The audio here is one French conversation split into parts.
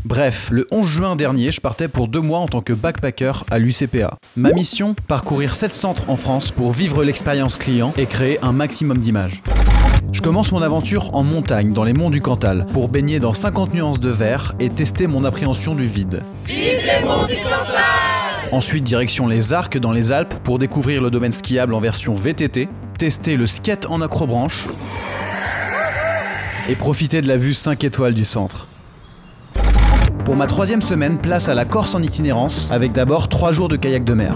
Bref, le 11 juin dernier, je partais pour 2 mois en tant que backpacker à l'UCPA. Ma mission, parcourir 7 centres en France pour vivre l'expérience client et créer un maximum d'images. Je commence mon aventure en montagne, dans les monts du Cantal, pour baigner dans 50 nuances de vert et tester mon appréhension du vide. Vive les monts du Cantal! Ensuite, direction les Arcs dans les Alpes pour découvrir le domaine skiable en version VTT, tester le skate en acrobranche et profiter de la vue 5 étoiles du centre. Pour ma 3e semaine, place à la Corse en itinérance, avec d'abord 3 jours de kayak de mer.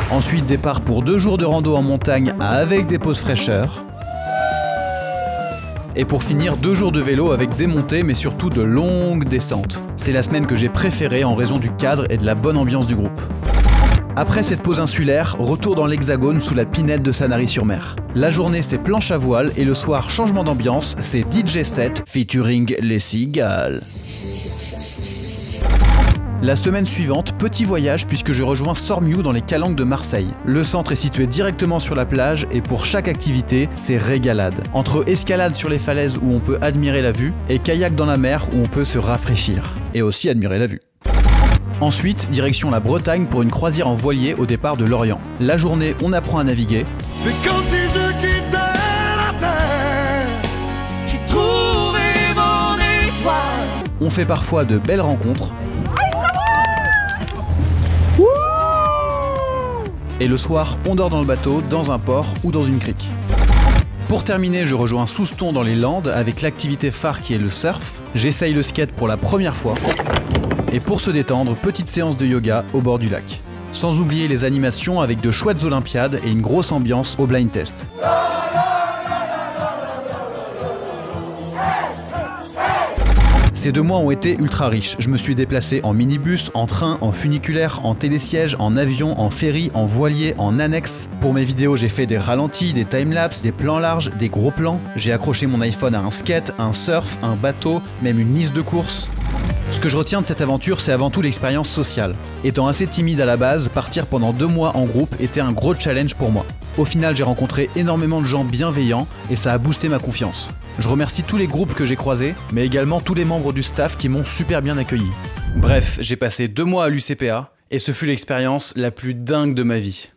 Ensuite, départ pour 2 jours de rando en montagne avec des pauses fraîcheur. Et pour finir, 2 jours de vélo avec des montées, mais surtout de longues descentes. C'est la semaine que j'ai préférée en raison du cadre et de la bonne ambiance du groupe. Après cette pause insulaire, retour dans l'Hexagone sous la pinette de Sanary-sur-Mer. La journée, c'est planche à voile et le soir, changement d'ambiance, c'est DJ set featuring les cigales. La semaine suivante, petit voyage puisque je rejoins Sormiou dans les Calanques de Marseille. Le centre est situé directement sur la plage et pour chaque activité, c'est régalade. Entre escalade sur les falaises où on peut admirer la vue et kayak dans la mer où on peut se rafraîchir. Et aussi admirer la vue. Ensuite, direction la Bretagne pour une croisière en voilier au départ de Lorient. La journée, on apprend à naviguer. Mais quand si je quittais la terre, j'ai trouvé mon étoile. On fait parfois de belles rencontres. Et le soir, on dort dans le bateau, dans un port ou dans une crique. Pour terminer, je rejoins Souston dans les Landes avec l'activité phare qui est le surf. J'essaye le skate pour la première fois. Et pour se détendre, petite séance de yoga au bord du lac. Sans oublier les animations avec de chouettes olympiades et une grosse ambiance au blind test. Ces 2 mois ont été ultra riches. Je me suis déplacé en minibus, en train, en funiculaire, en télésiège, en avion, en ferry, en voilier, en annexe. Pour mes vidéos, j'ai fait des ralentis, des timelapses, des plans larges, des gros plans. J'ai accroché mon iPhone à un skate, un surf, un bateau, même une mise de course. Ce que je retiens de cette aventure, c'est avant tout l'expérience sociale. Étant assez timide à la base, partir pendant 2 mois en groupe était un gros challenge pour moi. Au final, j'ai rencontré énormément de gens bienveillants et ça a boosté ma confiance. Je remercie tous les groupes que j'ai croisés, mais également tous les membres du staff qui m'ont super bien accueilli. Bref, j'ai passé 2 mois à l'UCPA et ce fut l'expérience la plus dingue de ma vie.